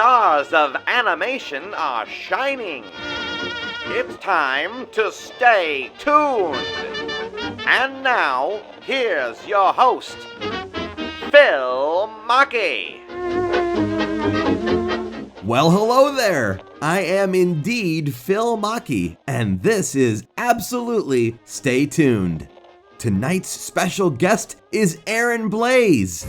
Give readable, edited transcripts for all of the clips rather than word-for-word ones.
stars of animation are shining. It's time to stay tuned. And now, here's your host, Phil Machi. Well, hello there. I am indeed Phil Machi, and this is absolutely Stay Tuned. Tonight's special guest is Aaron Blaise.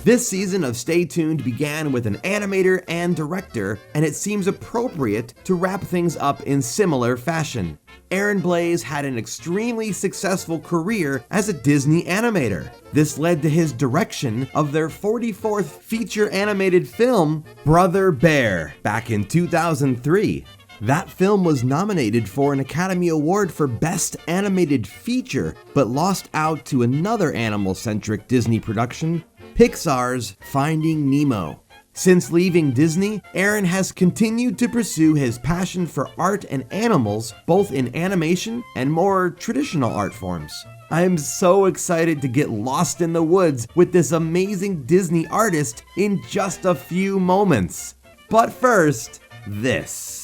This season of Stay Tuned began with an animator and director, and it seems appropriate to wrap things up in similar fashion. Aaron Blaise had an extremely successful career as a Disney animator. This led to his direction of their 44th feature animated film, Brother Bear, back in 2003. That film was nominated for an Academy Award for Best Animated Feature, but lost out to another animal-centric Disney production, Pixar's Finding Nemo. Since leaving Disney, Aaron has continued to pursue his passion for art and animals, both in animation and more traditional art forms. I'm so excited to get lost in the woods with this amazing Disney artist in just a few moments. But first, this.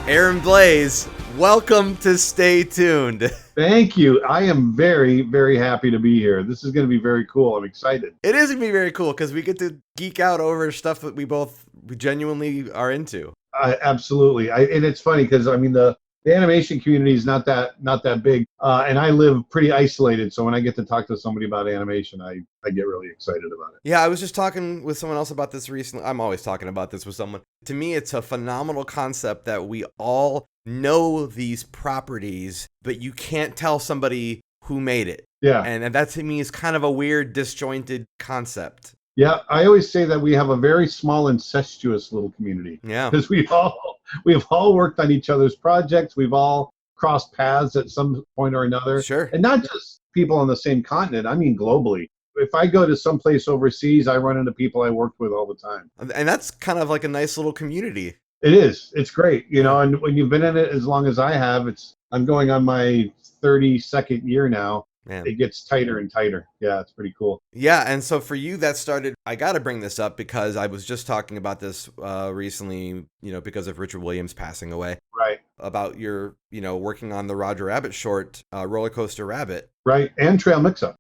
Aaron Blaise, welcome to Stay Tuned. Thank you. I am very, very happy to be here. This is going to be very cool. I'm excited. It is going to be very cool because we get to geek out over stuff that we genuinely are into. Absolutely. And it's funny because, I mean, the animation community is not that big, and I live pretty isolated. So when I get to talk to somebody about animation, I get really excited about it. Yeah, I was just talking with someone else about this recently. I'm always talking about this with someone. To me, it's a phenomenal concept that we all know these properties, but you can't tell somebody who made it. Yeah. And that to me is kind of a weird, disjointed concept. Yeah, I always say that we have a very small, incestuous little community. Yeah. Because we've all worked on each other's projects. We've all crossed paths at some point or another. Sure. And not just people on the same continent. I mean, globally. If I go to someplace overseas, I run into people I worked with all the time. And that's kind of like a nice little community. It is. It's great. You know, and when you've been in it as long as I have, I'm going on my 32nd year now. Man. It gets tighter and tighter. Yeah, it's pretty cool. Yeah, and so for you, that started, I got to bring this up because I was just talking about this recently, because of Richard Williams passing away. Right. About your, working on the Roger Rabbit short, Roller Coaster Rabbit. Right, and Trail Mix-Up.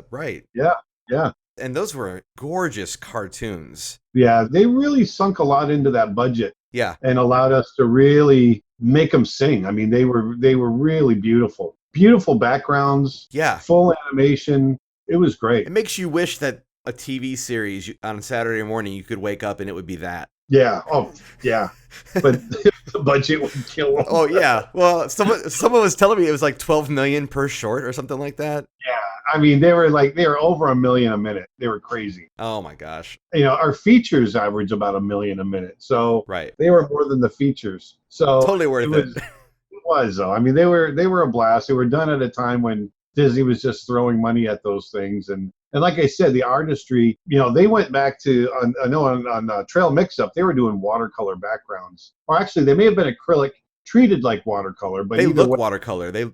Right. Yeah. And those were gorgeous cartoons. Yeah, they really sunk a lot into that budget. Yeah. And allowed us to really make them sing. I mean, they were really beautiful. Beautiful backgrounds. Yeah. Full animation. It was great. It makes you wish that a TV series on Saturday morning you could wake up and it would be that. Yeah. Oh, yeah. But the budget would kill them. Oh, yeah. Well, someone was telling me it was like $12 million per short or something like that. Yeah. I mean, they were over $1 million a minute. They were crazy. Oh my gosh. Our features average about $1 million a minute. So right. They were more than the features. So totally worth it. It was though. I mean, they were a blast. They were done at a time when Disney was just throwing money at those things, and like I said, the artistry. They went back to on Trail Mix-Up. They were doing watercolor backgrounds, or actually, they may have been acrylic treated like watercolor, but they look watercolor. They're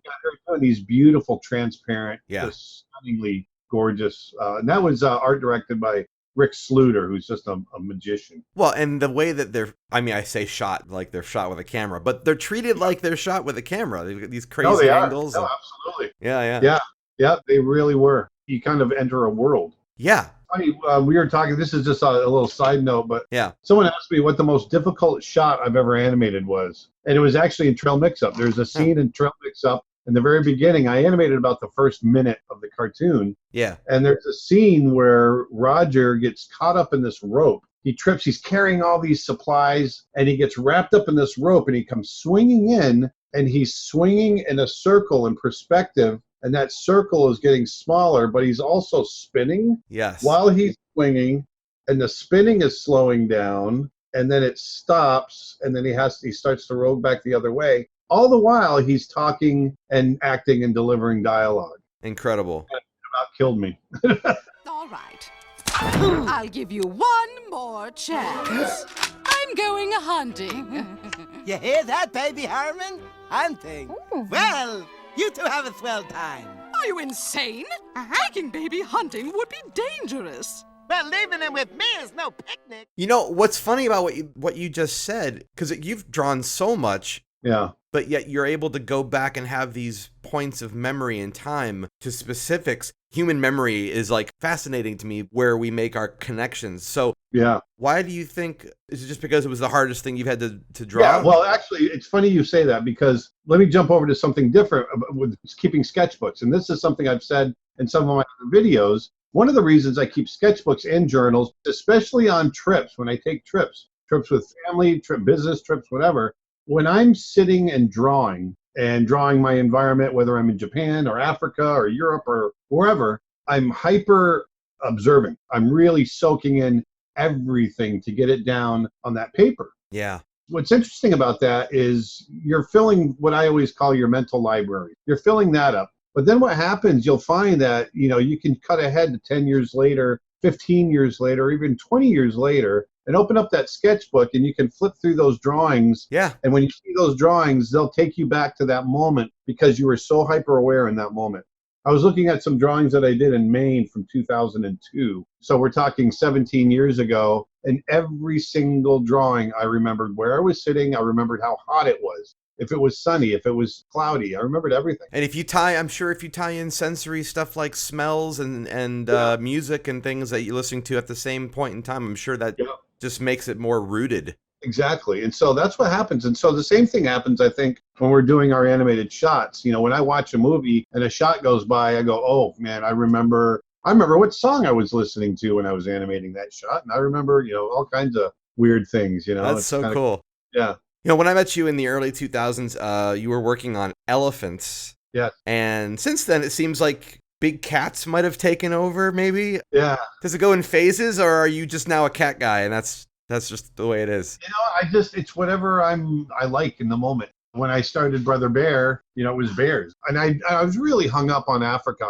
doing these beautiful, transparent, just stunningly gorgeous. And that was art directed by Rick Sluter, who's just a magician. Well, and the way that I say shot like they're shot with a camera, but they're treated like they're shot with a camera. They've got these crazy angles. No, absolutely. Yeah. They really were. You kind of enter a world. Yeah. Funny, we were talking, this is just a little side note, but yeah. Someone asked me what the most difficult shot I've ever animated was. And it was actually in Trail Mix-Up. There's a scene in Trail Mix-Up. In the very beginning, I animated about the first minute of the cartoon. Yeah. And there's a scene where Roger gets caught up in this rope. He trips, he's carrying all these supplies, and he gets wrapped up in this rope, and he comes swinging in, and he's swinging in a circle in perspective, and that circle is getting smaller, but he's also spinning. Yes. While he's swinging, and the spinning is slowing down, and then it stops, and then he starts to roll back the other way. All the while, he's talking and acting and delivering dialogue. Incredible. That about killed me. All right. I'll give you one more chance. I'm going hunting. You hear that, baby Harmon? Hunting. Well, you two have a swell time. Are you insane? Taking baby hunting would be dangerous. Well, leaving him with me is no picnic. You know, what's funny about what you just said, because you've drawn so much, Yeah. but yet you're able to go back and have these points of memory and time to specifics. Human memory is like fascinating to me, where we make our connections. So Yeah. why do you think, is it just because it was the hardest thing you've had to draw? Yeah, well, actually, it's funny you say that, because let me jump over to something different with keeping sketchbooks. And this is something I've said in some of my other videos. One of the reasons I keep sketchbooks and journals, especially on trips, when I take trips with family, business trips, whatever, when I'm sitting and drawing my environment, whether I'm in Japan or Africa or Europe or wherever, I'm hyper observing. I'm really soaking in everything to get it down on that paper. Yeah. What's interesting about that is you're filling what I always call your mental library. You're filling that up. But then what happens, you'll find that, you can cut ahead to 10 years later, 15 years later, or even 20 years later, and open up that sketchbook, and you can flip through those drawings. Yeah. And when you see those drawings, they'll take you back to that moment because you were so hyper aware in that moment. I was looking at some drawings that I did in Maine from 2002. So we're talking 17 years ago, and every single drawing, I remembered where I was sitting. I remembered how hot it was. If it was sunny, if it was cloudy, I remembered everything. And I'm sure if you tie in sensory stuff like smells and music and things that you're listening to at the same point in time, I'm sure that just makes it more rooted. Exactly. And so that's what happens. And so the same thing happens, I think, when we're doing our animated shots. When I watch a movie and a shot goes by, I go, oh, man, I remember what song I was listening to when I was animating that shot. And I remember, all kinds of weird things, That's so cool. Yeah. When I met you in the early 2000s, you were working on elephants. Yes. And since then, it seems like big cats might have taken over, maybe? Yeah. Does it go in phases, or are you just now a cat guy, and that's just the way it is? It's whatever I like in the moment. When I started Brother Bear, it was bears. And I was really hung up on Africa.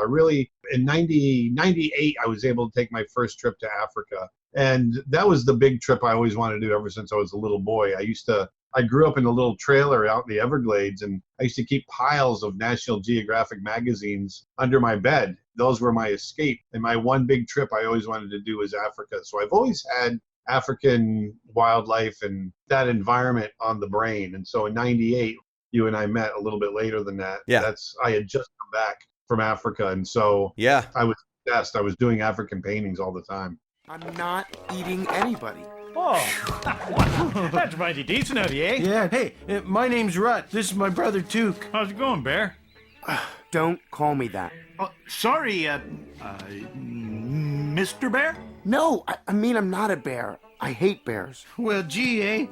In 98, I was able to take my first trip to Africa. And that was the big trip I always wanted to do ever since I was a little boy. I grew up in a little trailer out in the Everglades, and I used to keep piles of National Geographic magazines under my bed. Those were my escape. And my one big trip I always wanted to do was Africa. So I've always had African wildlife and that environment on the brain. And so in 98, you and I met a little bit later than that. Yeah. I had just come back from Africa. And so yeah, I was obsessed. I was doing African paintings all the time. I'm not eating anybody. Oh, that's mighty decent of you, eh? Yeah, hey, my name's Rut. This is my brother, Took. How's it going, Bear? Don't call me that. Sorry, Mr. Bear? No, I mean I'm not a bear. I hate bears. Well, gee, eh?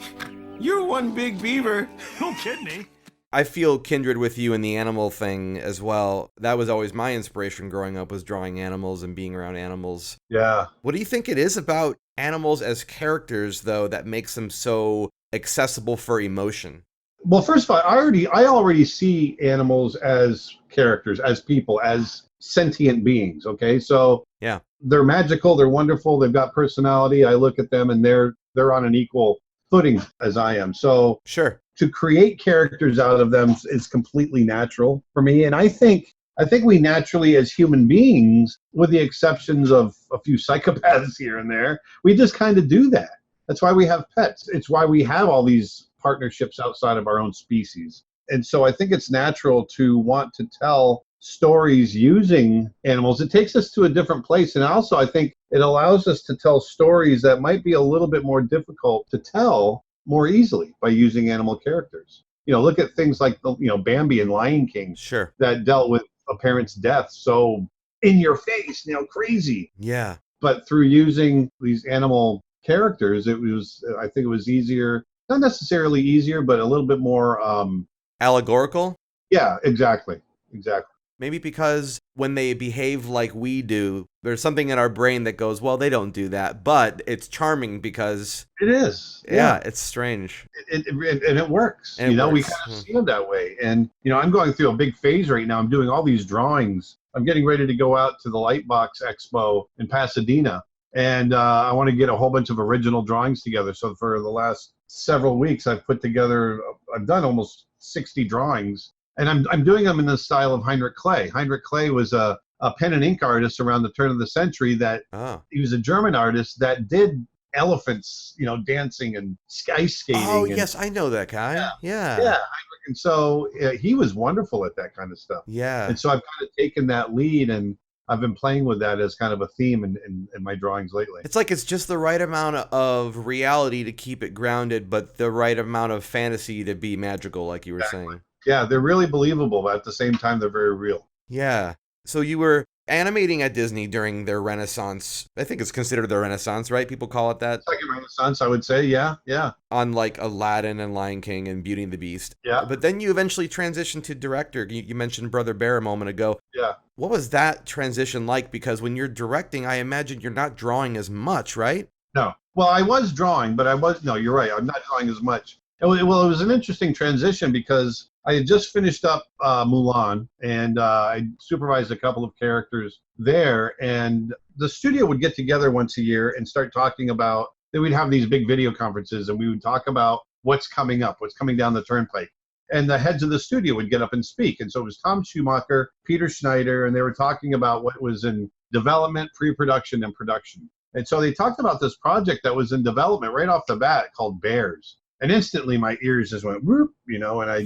You're one big beaver. Don't kid me. I feel kindred with you in the animal thing as well. That was always my inspiration growing up, was drawing animals and being around animals. Yeah. What do you think it is about animals as characters, though, that makes them so accessible for emotion? Well, first of all, I already see animals as characters, as people, as sentient beings. Okay, so yeah, they're magical, they're wonderful, they've got personality. I look at them and they're on an equal footing as I am. So sure, to create characters out of them is completely natural for me. And I think we naturally, as human beings, with the exceptions of a few psychopaths here and there, we just kind of do that. That's why we have pets. It's why we have all these partnerships outside of our own species. And so I think it's natural to want to tell stories using animals. It takes us to a different place. And also, I think it allows us to tell stories that might be a little bit more difficult to tell more easily by using animal characters. Look at things like, Bambi and Lion King. Sure. That dealt with a parent's death so in your face, crazy. Yeah. But through using these animal characters, I think it was easier, not necessarily easier, but a little bit more... allegorical? Yeah, exactly. Maybe because when they behave like we do, there's something in our brain that goes, well, they don't do that. But it's charming because... It is. Yeah, it's strange. And it works. And we works. kind of see them that way. And, I'm going through a big phase right now. I'm doing all these drawings. I'm getting ready to go out to the Lightbox Expo in Pasadena. And I want to get a whole bunch of original drawings together. So for the last several weeks, I've done almost 60 drawings. And I'm doing them in the style of Heinrich Kley. Heinrich Kley was a pen and ink artist around the turn of the century he was a German artist that did elephants, dancing and ice skating. Oh, yes, I know that guy. Yeah. And so he was wonderful at that kind of stuff. Yeah. And so I've kind of taken that lead, and I've been playing with that as kind of a theme in my drawings lately. It's like it's just the right amount of reality to keep it grounded, but the right amount of fantasy to be magical, like you were saying. Yeah, they're really believable, but at the same time, they're very real. Yeah. So you were animating at Disney during their Renaissance. I think it's considered their Renaissance, right? People call it that. Second Renaissance, I would say. Yeah. On like Aladdin and Lion King and Beauty and the Beast. Yeah. But then you eventually transitioned to director. You mentioned Brother Bear a moment ago. Yeah. What was that transition like? Because when you're directing, I imagine you're not drawing as much, right? No. Well, I was drawing, but no, you're right. I'm not drawing as much. It was an interesting transition because I had just finished up Mulan, and I supervised a couple of characters there. And the studio would get together once a year and start talking about, then we'd have these big video conferences, and we would talk about what's coming up, what's coming down the turnpike. And the heads of the studio would get up and speak. And so it was Tom Schumacher, Peter Schneider, and they were talking about what was in development, pre-production, and production. And so they talked about this project that was in development right off the bat called Bears. And instantly my ears just went whoop, and I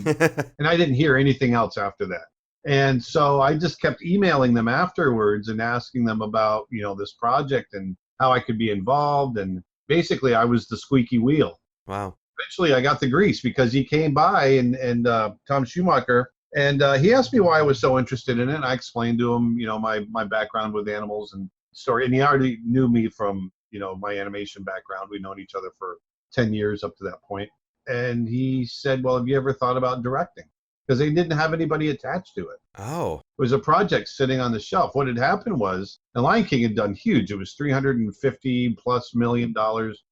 didn't hear anything else after that. And so I just kept emailing them afterwards and asking them about, this project and how I could be involved. And basically I was the squeaky wheel. Wow. Eventually I got the grease because he came by and Tom Schumacher, and he asked me why I was so interested in it. And I explained to him, my background with animals and story. And he already knew me from, my animation background. We'd known each other for 10 years up to that point. And he said, well, have you ever thought about directing? Because they didn't have anybody attached to it. Oh. It was a project sitting on the shelf. What had happened was, the Lion King had done huge. It was $350+ million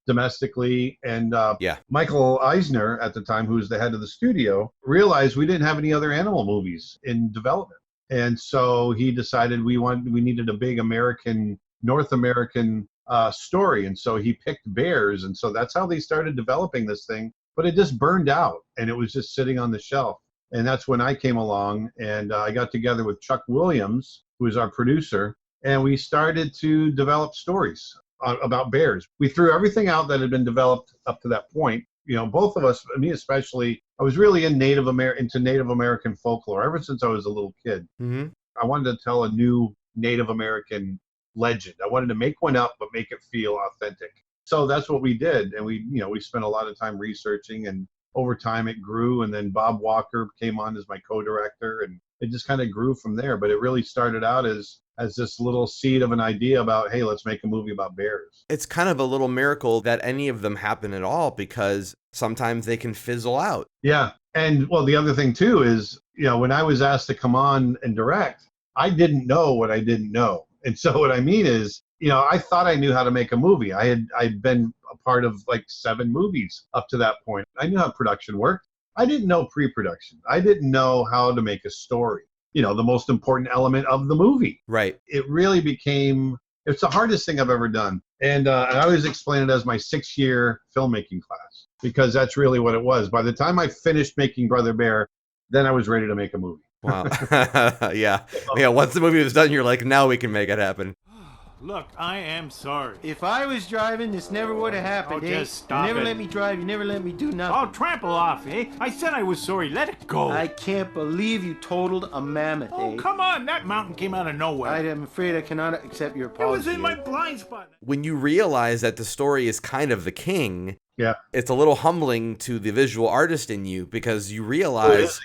domestically. And Michael Eisner, at the time, who was the head of the studio, realized we didn't have any other animal movies in development. And so he decided we needed a big North American story. And so he picked Bears. And so that's how they started developing this thing. But it just burned out, and it was just sitting on the shelf. And that's when I came along, and I got together with Chuck Williams, who is our producer, and we started to develop stories about bears. We threw everything out that had been developed up to that point. Both of us, me especially, I was really into Native American folklore ever since I was a little kid. Mm-hmm. I wanted to tell a new Native American legend. I wanted to make one up, but make it feel authentic. So that's what we did. And we spent a lot of time researching, and over time it grew. And then Bob Walker came on as my co-director, and it just kind of grew from there. But it really started out as this little seed of an idea about, hey, let's make a movie about bears. It's kind of a little miracle that any of them happen at all, because sometimes they can fizzle out. Yeah. And well, the other thing too is, when I was asked to come on and direct, I didn't know what I didn't know. And so what I mean is, I thought I knew how to make a movie. I'd been a part of like 7 movies up to that point. I knew how production worked. I didn't know pre-production. I didn't know how to make a story, the most important element of the movie. Right. It really it's the hardest thing I've ever done. And I always explain it as my 6-year filmmaking class, because that's really what it was. By the time I finished making Brother Bear, then I was ready to make a movie. Wow. Yeah. Once the movie was done, you're like, now we can make it happen. Look, I am sorry. If I was driving, this never would have happened, Oh, just stop You never it. let me drive, you never let me do nothing. Oh, trample off, eh? I said I was sorry. Let it go. I can't believe you totaled a mammoth, Oh, come on. That mountain came out of nowhere. I am afraid I cannot accept your It apology. was in my blind spot. When you realize that the story is kind of the king, Yeah. it's a little humbling to the visual artist in you, because you realize...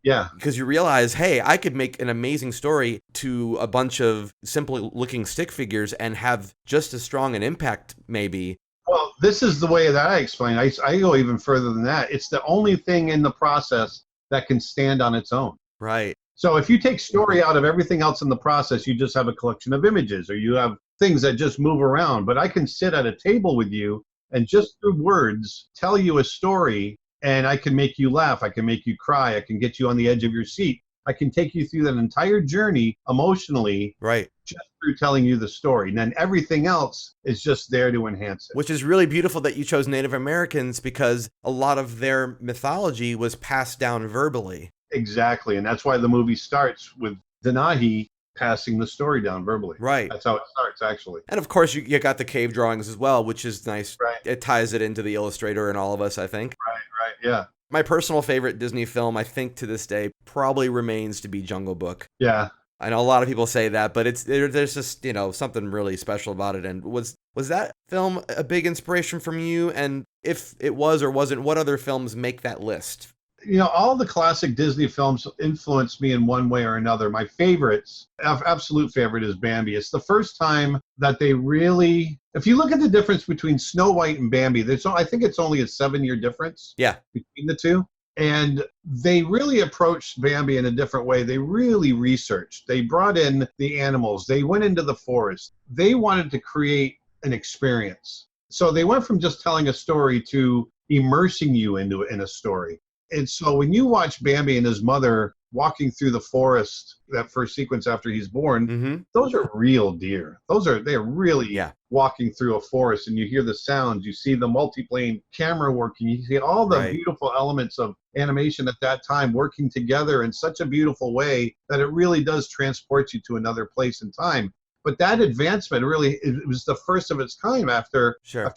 Yeah. Because you realize, hey, I could make an amazing story to a bunch of simple looking stick figures and have just as strong an impact, maybe. Well, this is the way that I explain. I go even further than that. It's the only thing in the process that can stand on its own. Right. So if you take story out of everything else in the process, you just have a collection of images, or you have things that just move around. But I can sit at a table with you and just through words tell you a story, and I can make you laugh, I can make you cry, I can get you on the edge of your seat. I can take you through that entire journey emotionally, Right. just through telling you the story. And then everything else is just there to enhance it. Which is really beautiful that you chose Native Americans, because a lot of their mythology was passed down verbally. Exactly. And that's why the movie starts with Denahi passing the story down verbally. Right. That's how it starts, actually. And of course, you got the cave drawings as well, which is nice. Right. It ties it into the illustrator and all of us, I think. Right, yeah. My personal favorite Disney film, I think to this day, probably remains to be Jungle Book. Yeah. I know a lot of people say that, but there's just, something really special about it. And was that film a big inspiration from you? And if it was or wasn't, what other films make that list? All the classic Disney films influenced me in one way or another. My favorites, absolute favorite, is Bambi. It's the first time that they really, if you look at the difference between Snow White and Bambi, I think it's only a 7-year difference between the two. And they really approached Bambi in a different way. They really researched. They brought in the animals. They went into the forest. They wanted to create an experience. So they went from just telling a story to immersing you in a story. And so when you watch Bambi and his mother walking through the forest, that first sequence after he's born, those are real deer. They're really walking through a forest, and you hear the sounds, you see the multiplane camera working, you see all the beautiful elements of animation at that time working together in such a beautiful way that it really does transport you to another place in time. But that advancement really, it was the first of its kind after Snow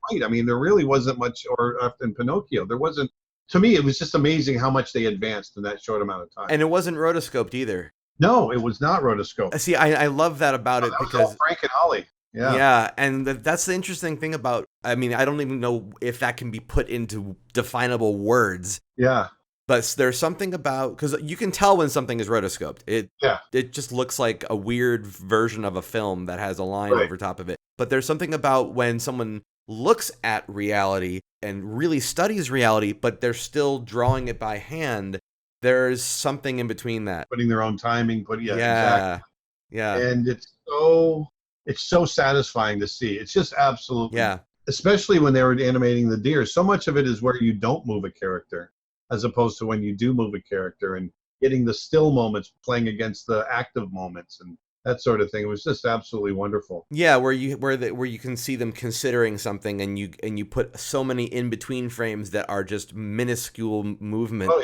White. I mean, there really wasn't much, or after Pinocchio, there wasn't. To me, it was just amazing how much they advanced in that short amount of time. And it wasn't rotoscoped either. No, it was not rotoscoped. See, I love that about it, because was all Frank and Ollie. Yeah, and that's the interesting thing about, I mean, I don't even know if that can be put into definable words. Yeah. But there's something about, because you can tell when something is rotoscoped. It just looks like a weird version of a film that has a line over top of it. But there's something about when someone looks at reality and really studies reality, but they're still drawing it by hand. There's something in between that. Putting their own timing, exactly. Yeah. And it's so satisfying to see. It's just absolutely, especially when they were animating the deer. So much of it is where you don't move a character, as opposed to when you do move a character, and getting the still moments playing against the active moments and that sort of thing. It was just absolutely wonderful. Yeah, where you can see them considering something, and you put so many in between frames that are just minuscule movement. Oh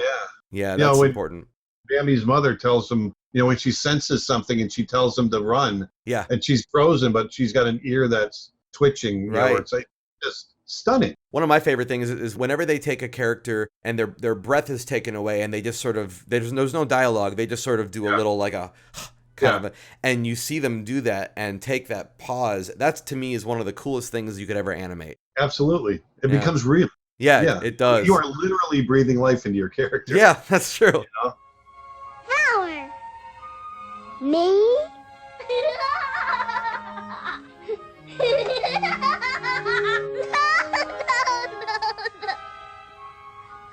yeah, that's important. Bambi's mother tells him, when she senses something and she tells him to run. Yeah, and she's frozen, but she's got an ear that's twitching. Right, it's like just stunning. One of my favorite things is whenever they take a character and their breath is taken away, and they just sort of there's no dialogue. They just sort of do a little like a kind of and you see them do that and take that pause. That's, to me, is one of the coolest things you could ever animate. Absolutely. It becomes real. Yeah, it does. You are literally breathing life into your character. Yeah, that's true. Flower. Me?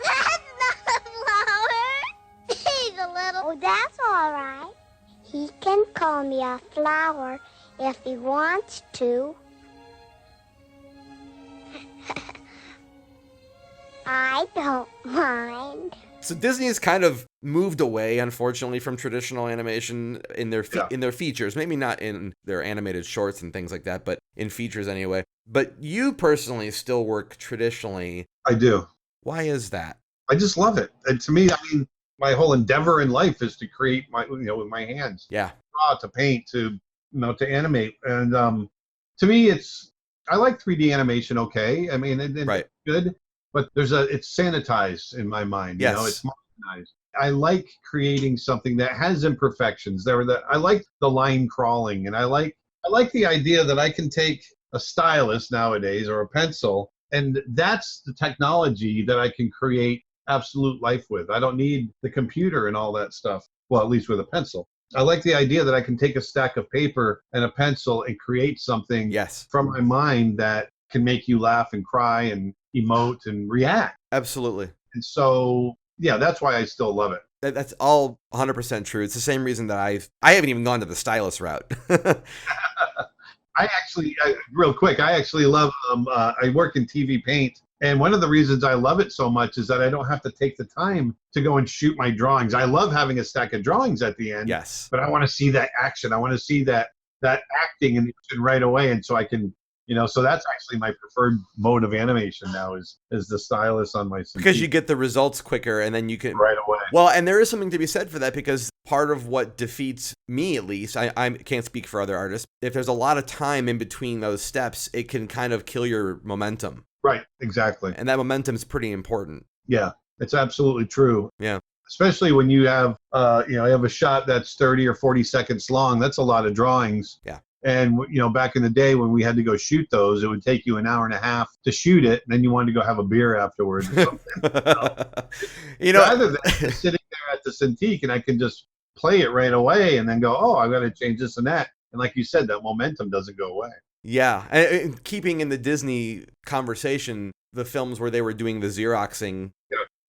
That's not a flower. He's a little... Oh, that's all right. He can call me a flower if he wants to. I don't mind. So Disney has kind of moved away, unfortunately, from traditional animation in their features. Maybe not in their animated shorts and things like that, but in features anyway. But you personally still work traditionally. I do. Why is that? I just love it. And to me, I mean, my whole endeavor in life is to create with my hands. Yeah. Draw, to paint, to animate. And to me, I like 3D animation. Okay. I mean, it's good, but it's sanitized in my mind. Yes. It's modernized. I like creating something that has imperfections. I like the line crawling, and I like the idea that I can take a stylus nowadays or a pencil, and that's the technology that I can create absolute life with. I don't need the computer and all that stuff. Well, at least with a pencil. I like the idea that I can take a stack of paper and a pencil and create something from my mind that can make you laugh and cry and emote and react. Absolutely. And so, yeah, that's why I still love it. That's all 100% true. It's the same reason that I haven't even gone to the stylus route. Real quick, I actually love, I work in TV paint. And one of the reasons I love it so much is that I don't have to take the time to go and shoot my drawings. I love having a stack of drawings at the end. Yes. But I want to see that action. I want to see that acting and right away. And so I can, so that's actually my preferred mode of animation now is the stylus on my Cintiq. Because you get the results quicker and then you can right away. Well, and there is something to be said for that, because part of what defeats me, at least, I can't speak for other artists, if there's a lot of time in between those steps, it can kind of kill your momentum. Right, exactly. And that momentum is pretty important. Yeah, it's absolutely true. Yeah. Especially when you have, you have a shot that's 30 or 40 seconds long. That's a lot of drawings. Yeah. And, back in the day when we had to go shoot those, it would take you an hour and a half to shoot it. And then you wanted to go have a beer afterwards or something. Rather than just sitting there at the Cintiq and I can just play it right away and then go, oh, I've got to change this and that. And like you said, that momentum doesn't go away. Yeah. And keeping in the Disney conversation, the films where they were doing the Xeroxing,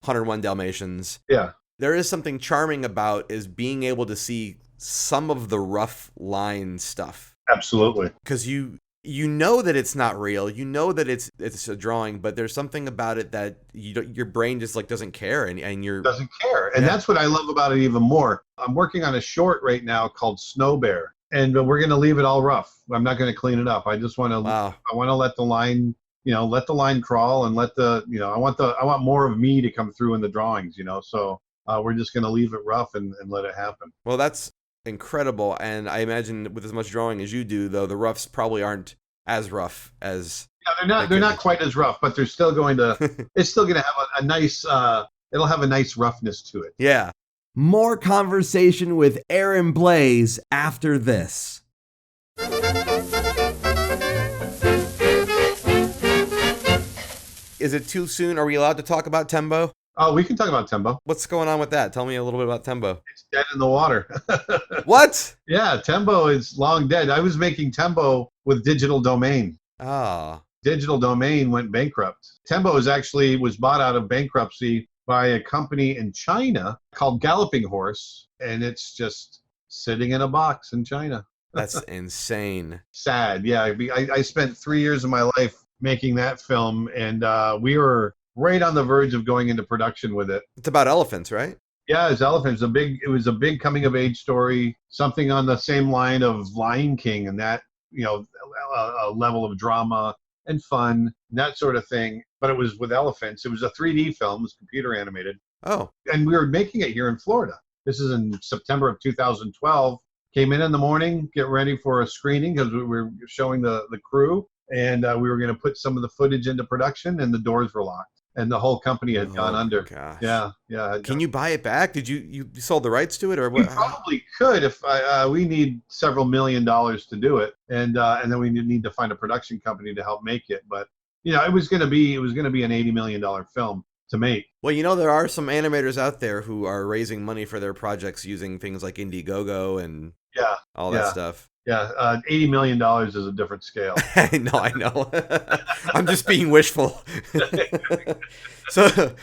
101 Dalmatians. Yeah. There is something charming about is being able to see some of the rough line stuff. Absolutely. Because you know that it's not real. You know that it's a drawing, but there's something about it that your brain just doesn't care, and you're doesn't care. And that's what I love about it even more. I'm working on a short right now called Snow Bear, and we're going to leave it all rough. I'm not going to clean it up. I just want to. Wow. I want to let the line, let the line crawl, and let the, I want more of me to come through in the drawings, So we're just going to leave it rough and let it happen. Well, that's incredible, and I imagine with as much drawing as you do, though, the roughs probably aren't as rough as. Yeah, they're not quite as rough, but they're still going to. It's still going to have a nice. It'll have a nice roughness to it. Yeah. More conversation with Aaron Blaise after this. Is it too soon? Are we allowed to talk about Tembo? Oh, we can talk about Tembo. What's going on with that? Tell me a little bit about Tembo. It's dead in the water. What? Yeah, Tembo is long dead. I was making Tembo with Digital Domain. Ah. Digital Domain went bankrupt. Tembo was bought out of bankruptcy by a company in China called Galloping Horse, and it's just sitting in a box in China. That's insane. Sad. Yeah, I spent 3 years of my life making that film, and we were right on the verge of going into production with it. It's about elephants, right? Yeah, it's elephants. It was a big coming of age story, something on the same line of Lion King, and that, a level of drama and fun, and that sort of thing. But it was with elephants. It was a 3D film. It was computer animated. Oh. And we were making it here in Florida. This is in September of 2012. Came in the morning, get ready for a screening because we were showing the crew, and we were going to put some of the footage into production, and the doors were locked. And the whole company had gone under. Gosh. Yeah. Can you buy it back? Did you sold the rights to it, or what? We probably could if we need several $1 million to do it, and then we need to find a production company to help make it. But it was going to be an $80 million film to make. Well, there are some animators out there who are raising money for their projects using things like Indiegogo and all that stuff. Yeah, $80 million is a different scale. I know. I'm just being wishful. So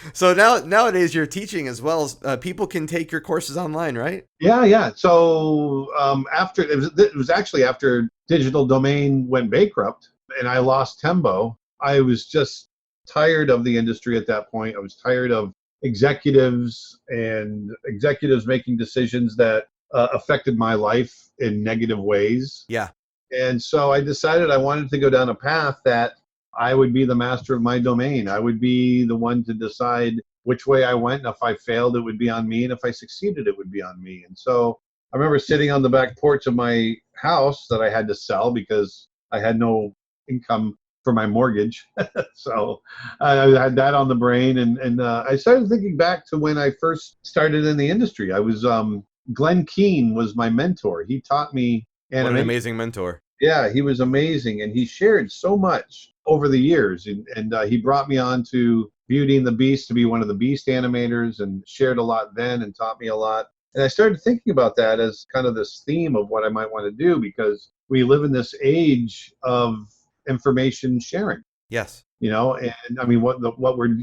nowadays you're teaching as well. People can take your courses online, right? Yeah. So after it was actually after Digital Domain went bankrupt and I lost Tembo, I was just tired of the industry at that point. I was tired of executives making decisions that affected my life in negative ways. Yeah. And so I decided I wanted to go down a path that I would be the master of my domain. I would be the one to decide which way I went. And if I failed, it would be on me. And if I succeeded, it would be on me. And so I remember sitting on the back porch of my house that I had to sell because I had no income for my mortgage. So I had that on the brain. And I started thinking back to when I first started in the industry. I was Glenn Keane was my mentor. He taught me animation. What an amazing mentor. Yeah, he was amazing. And he shared so much over the years. And he brought me on to Beauty and the Beast to be one of the Beast animators and shared a lot then and taught me a lot. And I started thinking about that as kind of this theme of what I might want to do because we live in this age of information sharing. Yes. You know, and I mean,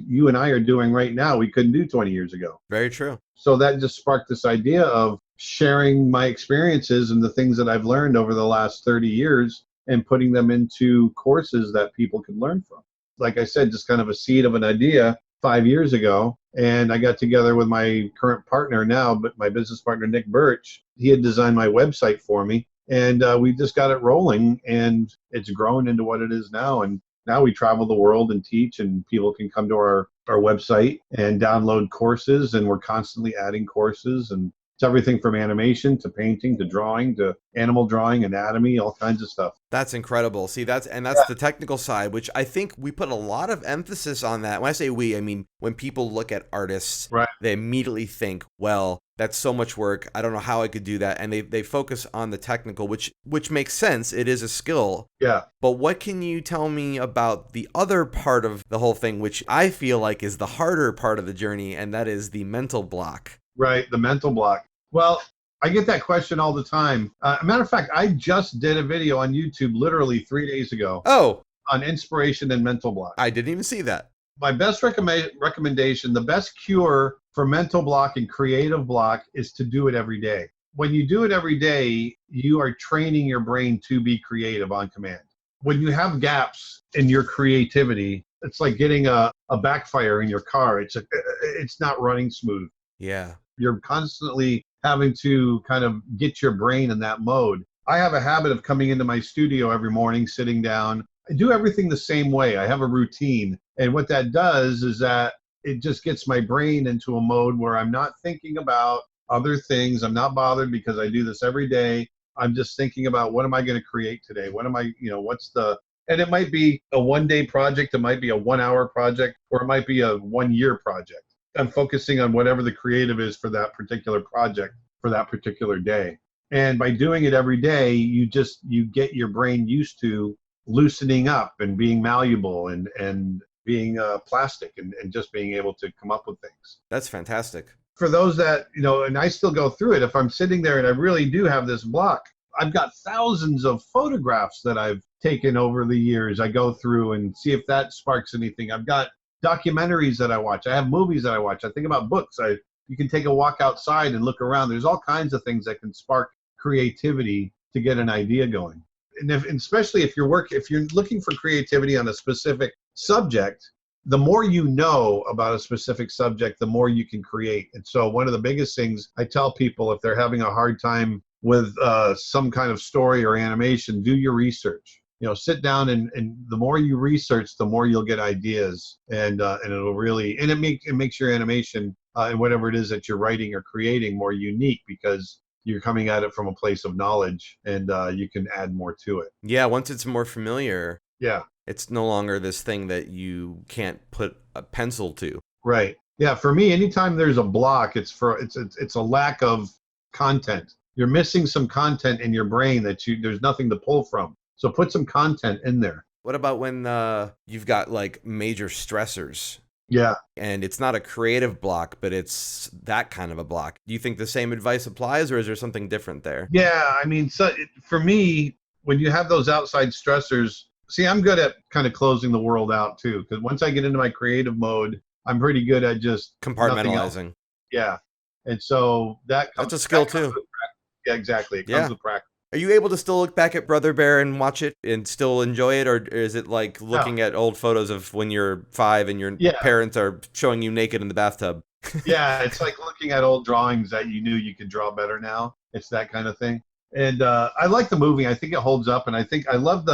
you and I are doing right now, we couldn't do 20 years ago. Very true. So that just sparked this idea of sharing my experiences and the things that I've learned over the last 30 years and putting them into courses that people can learn from. Like I said, just kind of a seed of an idea 5 years ago. And I got together with my current partner now, but my business partner, Nick Birch. He had designed my website for me. And we just got it rolling, and it's grown into what it is now. And now we travel the world and teach, and people can come to our website and download courses, and we're constantly adding courses. And it's everything from animation to painting to drawing to animal drawing, anatomy, all kinds of stuff. That's incredible. See, that's the technical side, which I think we put a lot of emphasis on that. When I say we, I mean when people look at artists, right, they immediately think, well, that's so much work. I don't know how I could do that. And they focus on the technical, which makes sense. It is a skill. Yeah. But what can you tell me about the other part of the whole thing, which I feel like is the harder part of the journey, and that is the mental block? Right, the mental block. Well, I get that question all the time. A matter of fact, I just did a video on YouTube literally 3 days ago. Oh. On inspiration and mental block. I didn't even see that. My best recommendation, the best cure for mental block and creative block is to do it every day. When you do it every day, you are training your brain to be creative on command. When you have gaps in your creativity, it's like getting a backfire in your car. It's not running smooth. Yeah. You're constantly having to kind of get your brain in that mode. I have a habit of coming into my studio every morning, sitting down. I do everything the same way. I have a routine. And what that does is that it just gets my brain into a mode where I'm not thinking about other things. I'm not bothered because I do this every day. I'm just thinking about what am I going to create today? What am I, and it might be a 1 day project. It might be a 1 hour project, or it might be a 1 year project. I'm focusing on whatever the creative is for that particular project for that particular day. And by doing it every day, you get your brain used to loosening up and being malleable and being plastic and just being able to come up with things. That's fantastic. For those that, and I still go through it, if I'm sitting there and I really do have this block, I've got thousands of photographs that I've taken over the years. I go through and see if that sparks anything. I've got documentaries that I watch. I have movies that I watch. I think about books. You can take a walk outside and look around. There's all kinds of things that can spark creativity to get an idea going. And especially if you're looking for creativity on a specific subject, the more you know about a specific subject, the more you can create. And so one of the biggest things I tell people, if they're having a hard time with some kind of story or animation, do your research. Sit down and the more you research, the more you'll get ideas, and it'll really, and it makes your animation and whatever it is that you're writing or creating more unique, because you're coming at it from a place of knowledge, and you can add more to it. Yeah, once it's more familiar. Yeah. It's no longer this thing that you can't put a pencil to. Right. Yeah. For me, anytime there's a block, it's a lack of content. You're missing some content in your brain there's nothing to pull from. So put some content in there. What about when you've got like major stressors? Yeah. And it's not a creative block, but it's that kind of a block. Do you think the same advice applies, or is there something different there? Yeah. I mean, for me, when you have those outside stressors, see, I'm good at kind of closing the world out too, because once I get into my creative mode, I'm pretty good at just compartmentalizing. Yeah. And so that's a skill too. Yeah, exactly. It comes with practice. Are you able to still look back at Brother Bear and watch it and still enjoy it? Or is it like looking at old photos of when you're 5 and your parents are showing you naked in the bathtub? Yeah, it's like looking at old drawings that you knew you could draw better now. It's that kind of thing. And I like the movie. I think it holds up. And I love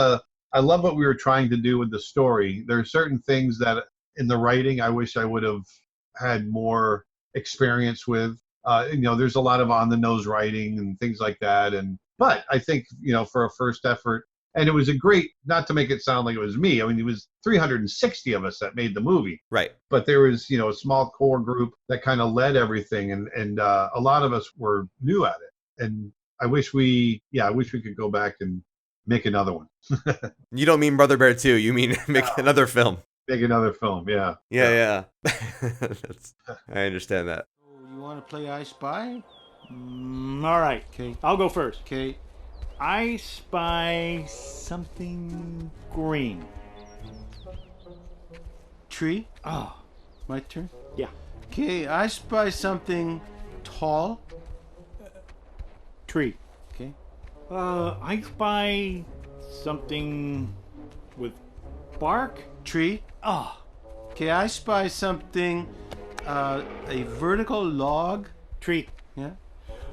what we were trying to do with the story. There are certain things that in the writing I wish I would have had more experience with. There's a lot of on-the-nose writing and things like that. But I think, for a first effort, and it was a great, not to make it sound like it was me. I mean, it was 360 of us that made the movie. Right. But there was, a small core group that kind of led everything. And a lot of us were new at it. And I wish we could go back and make another one. You don't mean Brother Bear 2. You mean make another film. Make another film, yeah. Yeah. I understand that. You want to play I Spy? All right. Okay. I'll go first. Okay. I spy something green. Tree. Oh, My turn. yeah. Okay, I spy something tall. Tree. Okay. I spy something with bark. Tree. Oh, Okay, I spy something, a vertical log. tree. Yeah.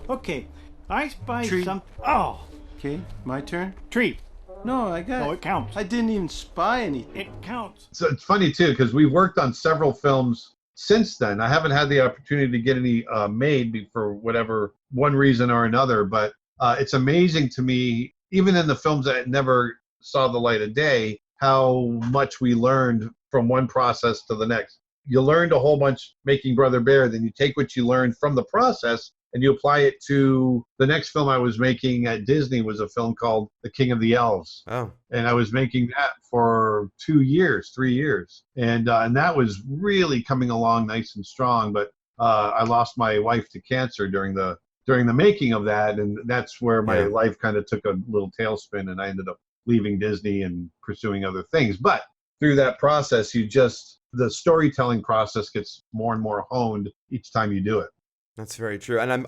Okay, I spy Tree. some. Oh, Okay, my turn. tree. No, I got. Oh, it counts. I didn't even spy anything. It counts. So it's funny too because we've worked on several films since then. I haven't had the opportunity to get any made for whatever one reason or another, but it's amazing to me, even in the films that never saw the light of day, how much we learned from one process to the next. You learned a whole bunch making Brother Bear, then you take what you learned from the process and you apply it to the next film I was making at Disney was a film called The King of the Elves. Oh, And I was making that for 2 years, 3 years. And that was really coming along nice and strong. But I lost my wife to cancer during the making of that. And that's where my life kind of took a little tailspin and I ended up leaving Disney and pursuing other things. But through that process, the storytelling process gets more and more honed each time you do it. that's very true. And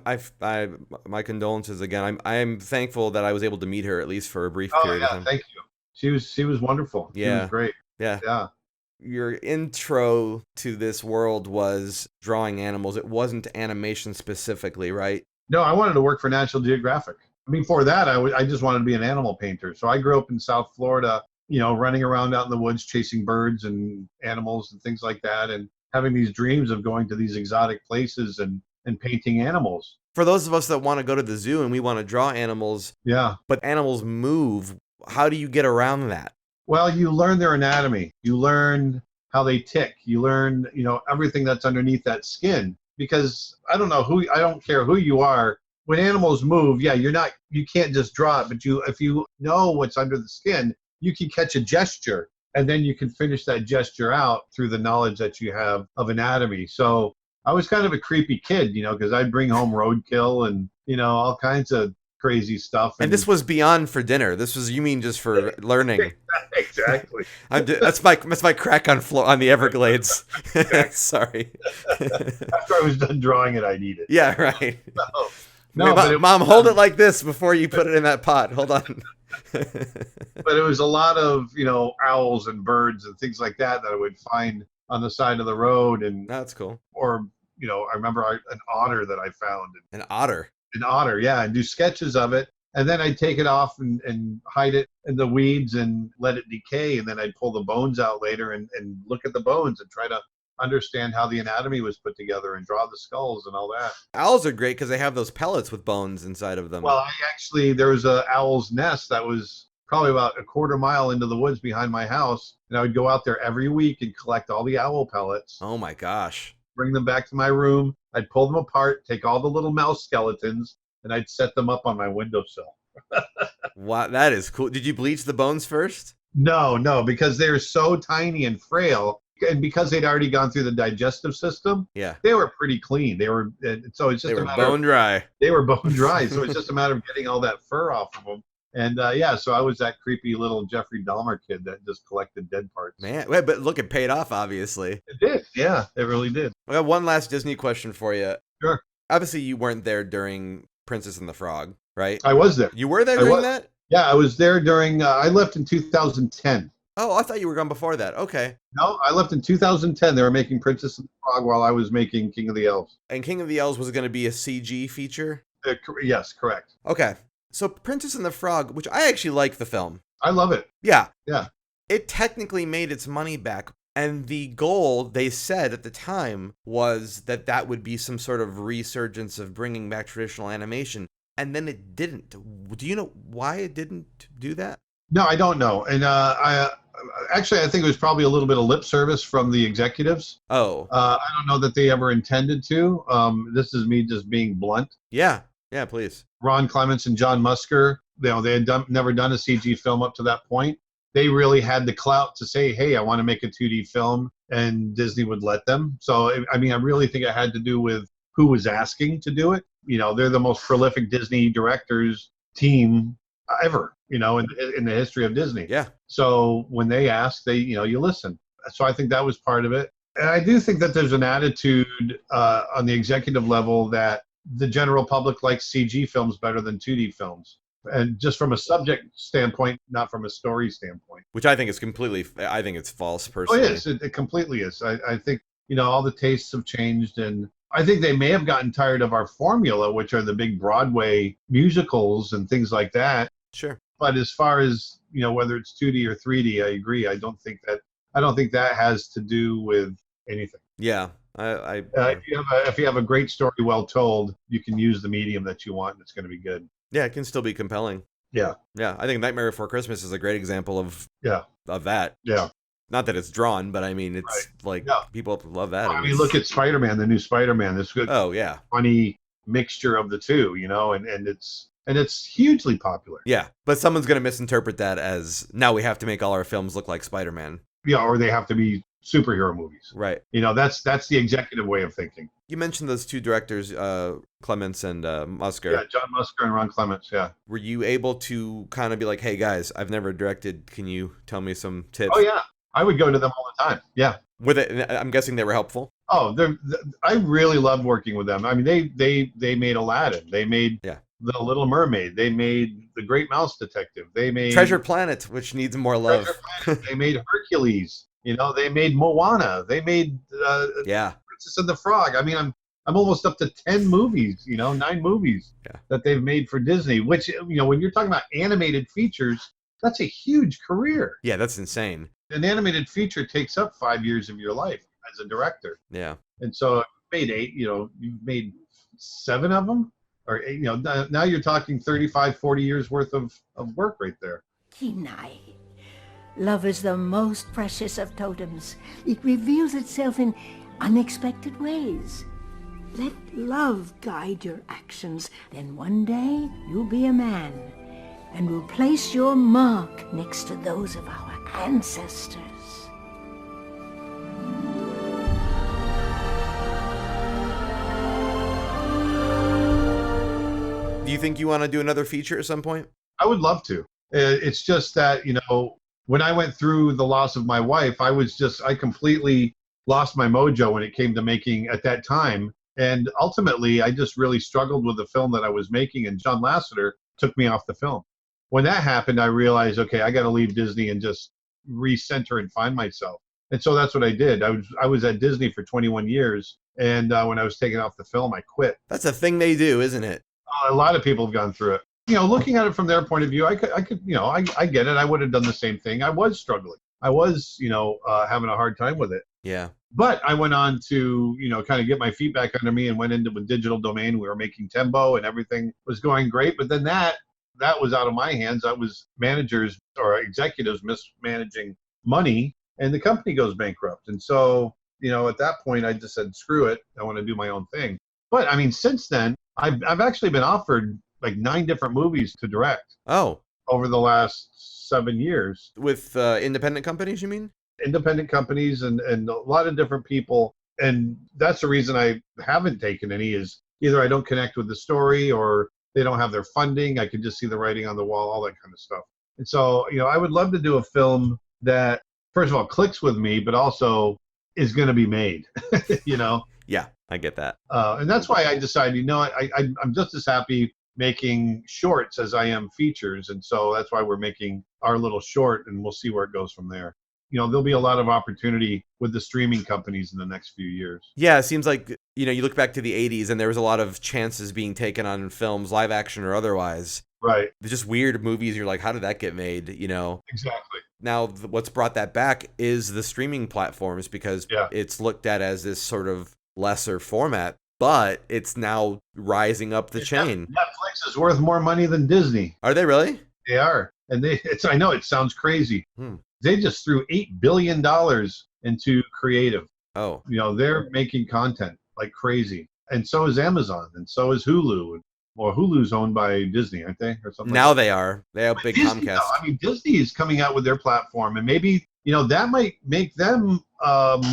my condolences again. I'm thankful that I was able to meet her at least for a brief period of time. Thank you. She was wonderful. She Yeah. was great. Yeah. Yeah. Your intro to this world was drawing animals. It wasn't animation specifically, right? No, I wanted to work for National Geographic. I mean, for that, I just wanted to be an animal painter. So I grew up in South Florida, running around out in the woods, chasing birds and animals and things like that, and having these dreams of going to these exotic places and painting animals. For those of us that want to go to the zoo and we want to draw animals, Yeah. but animals move, how do you get around that? Well, you learn their anatomy. You learn how they tick. You learn, everything that's underneath that skin. Because I don't care who you are. When animals move, you can't just draw it, but if you know what's under the skin, you can catch a gesture and then you can finish that gesture out through the knowledge that you have of anatomy. So I was kind of a creepy kid, because I'd bring home roadkill and, all kinds of crazy stuff. And this was beyond for dinner. This was, you mean, just for learning. Exactly. That's my crack on the Everglades. Sorry. After I was done drawing it, I'd eat it. Yeah, right. No, Wait, Mom, hold it like this before you put it in that pot. Hold on. But it was a lot of, owls and birds and things like that I would find on the side of the road. And that's cool. Or, I remember an otter that I found. An otter? An otter, yeah, and do sketches of it. And then I'd take it off and hide it in the weeds and let it decay. And then I'd pull the bones out later and look at the bones and try to understand how the anatomy was put together and draw the skulls and all that. Owls are great because they have those pellets with bones inside of them. Well, there was a owl's nest that was probably about a quarter mile into the woods behind my house. And I would go out there every week and collect all the owl pellets. Oh my gosh. Bring them back to my room. I'd pull them apart, take all the little mouse skeletons, and I'd set them up on my windowsill. Wow, that is cool. Did you bleach the bones first? No, because they're so tiny and frail. And because they'd already gone through the digestive system, they were pretty clean. They were bone dry. They were bone dry, so it's just a matter of getting all that fur off of them. And so I was that creepy little Jeffrey Dahmer kid that just collected dead parts. Man, wait, but look, it paid off, obviously. It did, yeah, it really did. I got one last Disney question for you. Sure. Obviously, you weren't there during Princess and the Frog, right? I was there. You were there during that? Yeah, I was there during. I left in 2010. Oh, I thought you were gone before that. Okay. No, I left in 2010. They were making Princess and the Frog while I was making King of the Elves. And King of the Elves was going to be a CG feature? Yes, correct. Okay. So Princess and the Frog, which I actually like the film. I love it. Yeah. Yeah. It technically made its money back. And the goal, they said at the time, was that would be some sort of resurgence of bringing back traditional animation. And then it didn't. Do you know why it didn't do that? No, I don't know. And I think it was probably a little bit of lip service from the executives. Oh. I don't know that they ever intended to. This is me just being blunt. Yeah. Yeah, please. Ron Clements and John Musker, they had never done a CG film up to that point. They really had the clout to say, hey, I want to make a 2D film, and Disney would let them. So, I really think it had to do with who was asking to do it. They're the most prolific Disney directors team ever, in the history of Disney. Yeah. So when they ask, you listen. So I think that was part of it. And I do think that there's an attitude on the executive level that the general public likes CG films better than 2D films. And just from a subject standpoint, not from a story standpoint. Which I think is I think it's false, Oh, personally. it is. It completely is. I think, all the tastes have changed. And I think they may have gotten tired of our formula, which are the big Broadway musicals and things like that. Sure. But as far as, whether it's 2D or 3D, I agree. I don't think that has to do with anything. Yeah. If you have a great story well told, you can use the medium that you want and it's going to be good. Yeah, it can still be compelling. Yeah. Yeah, I think Nightmare Before Christmas is a great example of that. Yeah. Not that it's drawn, but I mean, it's people love that. Well, I mean, look at Spider-Man, the new Spider-Man. This good, funny mixture of the two, and it's hugely popular. Yeah, but someone's going to misinterpret that as now we have to make all our films look like Spider-Man. Yeah, or they have to be superhero movies. Right. That's the executive way of thinking. You mentioned those two directors, Clements and Musker. Yeah, John Musker and Ron Clements, yeah. Were you able to kind of be like, hey, guys, I've never directed. Can you tell me some tips? Oh, yeah. I would go to them all the time. Yeah. With it, I'm guessing they were helpful. Oh, I really loved working with them. I mean, they made Aladdin. They made The Little Mermaid. They made The Great Mouse Detective. They made Treasure Planet, which needs more love. They made Hercules. They made Moana. They made Princess and the Frog. I mean, I'm almost up to 10 movies. 9 movies that they've made for Disney. Which when you're talking about animated features, that's a huge career. Yeah, that's insane. An animated feature takes up 5 years of your life as a director. Yeah. And so you made 8, you've made 7 of them, or 8, now you're talking 35, 40 years worth of work right there. Kinai. Love is the most precious of totems. It reveals itself in unexpected ways. Let love guide your actions. Then one day you'll be a man and will place your mark next to those of our ancestors. Do you think you want to do another feature at some point? I would love to. It's just that, when I went through the loss of my wife, I completely lost my mojo when it came to making at that time. And ultimately, I just really struggled with the film that I was making, and John Lasseter took me off the film. When that happened, I realized, okay, I got to leave Disney and just recenter and find myself. And so that's what I did. I was at Disney for 21 years, and when I was taken off the film, I quit. That's a thing they do, isn't it? A lot of people have gone through it. Looking at it from their point of view, I could, I get it. I would have done the same thing. I was struggling. I was, having a hard time with it. Yeah. But I went on to, kind of get my feet back under me and went into a digital domain. We were making Tembo and everything was going great. But then that was out of my hands. That was managers or executives mismanaging money, and the company goes bankrupt. And so, at that point, I just said, screw it. I want to do my own thing. But I mean, since then, I've actually been offered like 9 different movies to direct. Oh. Over the last 7 years. With independent companies, you mean? Independent companies and a lot of different people. And that's the reason I haven't taken any, is either I don't connect with the story or they don't have their funding. I can just see the writing on the wall, all that kind of stuff. And so, I would love to do a film that, first of all, clicks with me, but also is going to be made, Yeah, I get that. And that's why I decided, I'm just as happy making shorts as I am features. And so that's why we're making our little short, and we'll see where it goes from there. There'll be a lot of opportunity with the streaming companies in the next few years. Yeah, it seems like, you look back to the 80s and there was a lot of chances being taken on films, live action or otherwise. Right. They're just weird movies. You're like, how did that get made? Exactly. Now, what's brought that back is the streaming platforms, because it's looked at as this sort of lesser format, but it's now rising up the chain. Netflix is worth more money than Disney. Are they really? They are. And I know it sounds crazy. They just threw $8 billion into creative. Oh. They're making content like crazy. And so is Amazon, and so is Hulu. Or Hulu's owned by Disney, aren't they? Or something. Now they are. They have big Disney, Comcast. I mean, Disney is coming out with their platform, and maybe, that might make them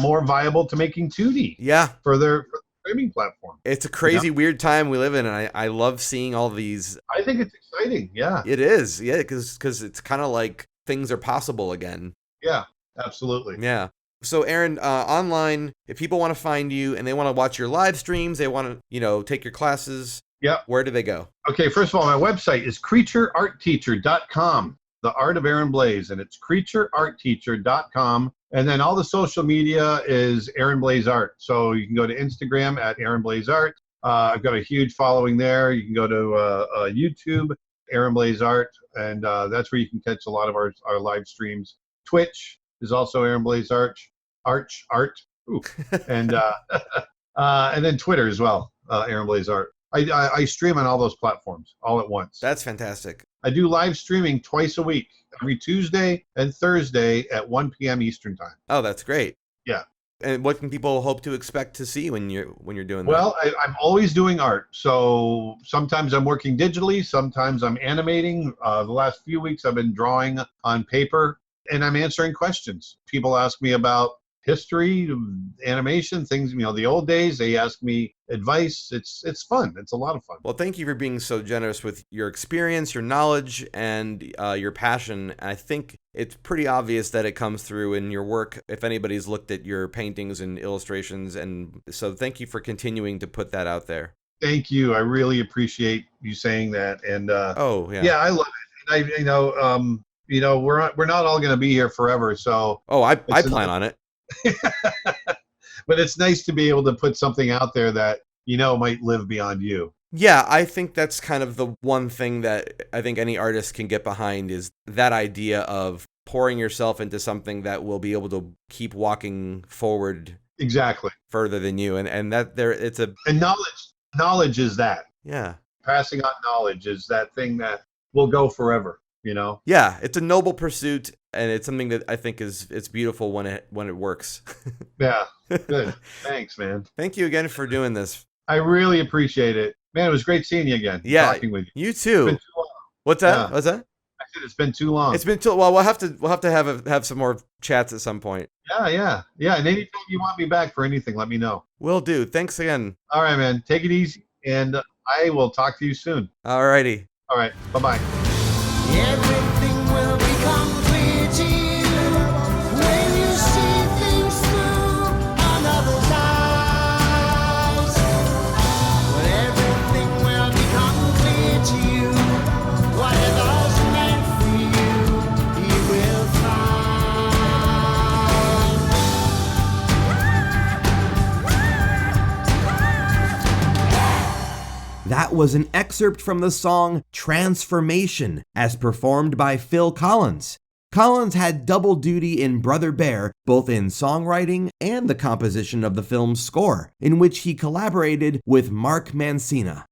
more viable to making 2D. Yeah. For their streaming platform. It's a crazy, weird time we live in, and I love seeing all these. I think it's exciting, yeah. It is, yeah, because it's kind of like things are possible again. Yeah, absolutely. Yeah. So Aaron, online, if people want to find you and they want to watch your live streams, they want to, take your classes, where do they go? Okay, first of all, my website is creatureartteacher.com, the art of Aaron Blaise, and it's creatureartteacher.com. And then all the social media is Aaron Blaise Art. So you can go to Instagram at Aaron Blaise Art. I've got a huge following there. You can go to YouTube, Aaron Blaise Art, and that's where you can catch a lot of our live streams. Twitch is also Aaron Blaise Art. Ooh. And then Twitter as well, Aaron Blaise Art. I stream on all those platforms all at once. That's fantastic. I do live streaming twice a week, every Tuesday and Thursday at 1 p.m. Eastern time. Oh, that's great. Yeah. And what can people hope to expect to see when you're doing that? Well, I'm always doing art. So sometimes I'm working digitally, sometimes I'm animating. The last few weeks I've been drawing on paper, and I'm answering questions. People ask me about history, animation, things, the old days. They ask me advice. It's fun. It's a lot of fun. Well, thank you for being so generous with your experience, your knowledge, and your passion. I think it's pretty obvious that it comes through in your work if anybody's looked at your paintings and illustrations. And so thank you for continuing to put that out there. Thank you. I really appreciate you saying that. And yeah, I love it. And we're not all going to be here forever. So I plan on it. But it's nice to be able to put something out there that might live beyond you. Yeah, I think that's kind of the one thing that I think any artist can get behind is that idea of pouring yourself into something that will be able to keep walking forward exactly further than you, and that it's a and knowledge is that passing on knowledge is that thing that will go forever. Yeah, it's a noble pursuit, and it's something that I think it's beautiful when it works. Yeah, good. Thanks, man. Thank you again for doing this. I really appreciate it, man. It was great seeing you again. Yeah, talking with you. You too. It's been too long. What's that? Yeah. What's that? I said it's been too long. It's been too. Well, we'll have to have some more chats at some point. Yeah. And anytime you want me back for anything, let me know. Will do. Thanks again. All right, man. Take it easy, and I will talk to you soon. All righty. All right. Bye-bye. Everything will become clear to you when you see things through another's eyes. Well, everything will become clear to you. Whatever's meant for you, you will find. That was an excerpt from the song Transformation, as performed by Phil Collins. Collins had double duty in Brother Bear, both in songwriting and the composition of the film's score, in which he collaborated with Mark Mancina.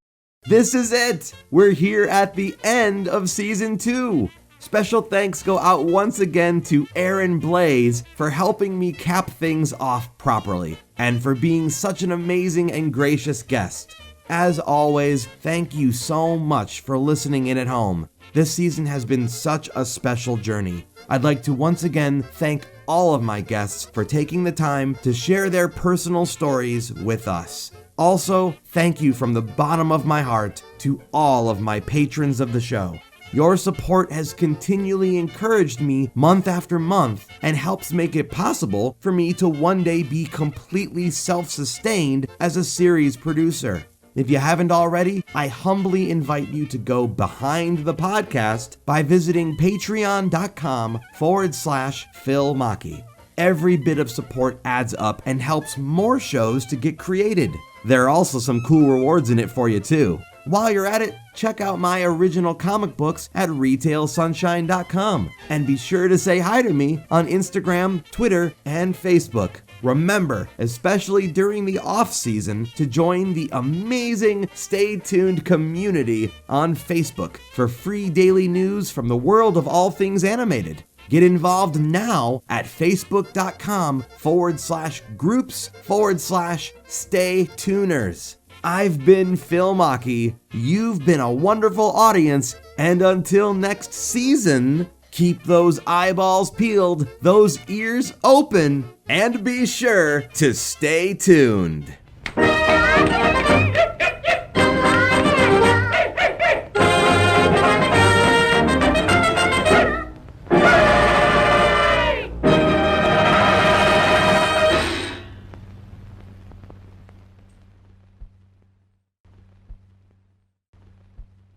This is it! We're here at the end of Season 2! Special thanks go out once again to Aaron Blaise for helping me cap things off properly, and for being such an amazing and gracious guest. As always, thank you so much for listening in at home. This season has been such a special journey. I'd like to once again thank all of my guests for taking the time to share their personal stories with us. Also, thank you from the bottom of my heart to all of my patrons of the show. Your support has continually encouraged me month after month and helps make it possible for me to one day be completely self-sustained as a series producer. If you haven't already, I humbly invite you to go behind the podcast by visiting patreon.com/Phil Machi. Every bit of support adds up and helps more shows to get created. There are also some cool rewards in it for you too. While you're at it, check out my original comic books at retailsunshine.com and be sure to say hi to me on Instagram, Twitter, and Facebook. Remember, especially during the off-season, to join the amazing Stay Tuned community on Facebook for free daily news from the world of all things animated. Get involved now at facebook.com/groups/Stay Tuners. I've been Phil Machi, you've been a wonderful audience, and until next season, keep those eyeballs peeled, those ears open, and be sure to stay tuned.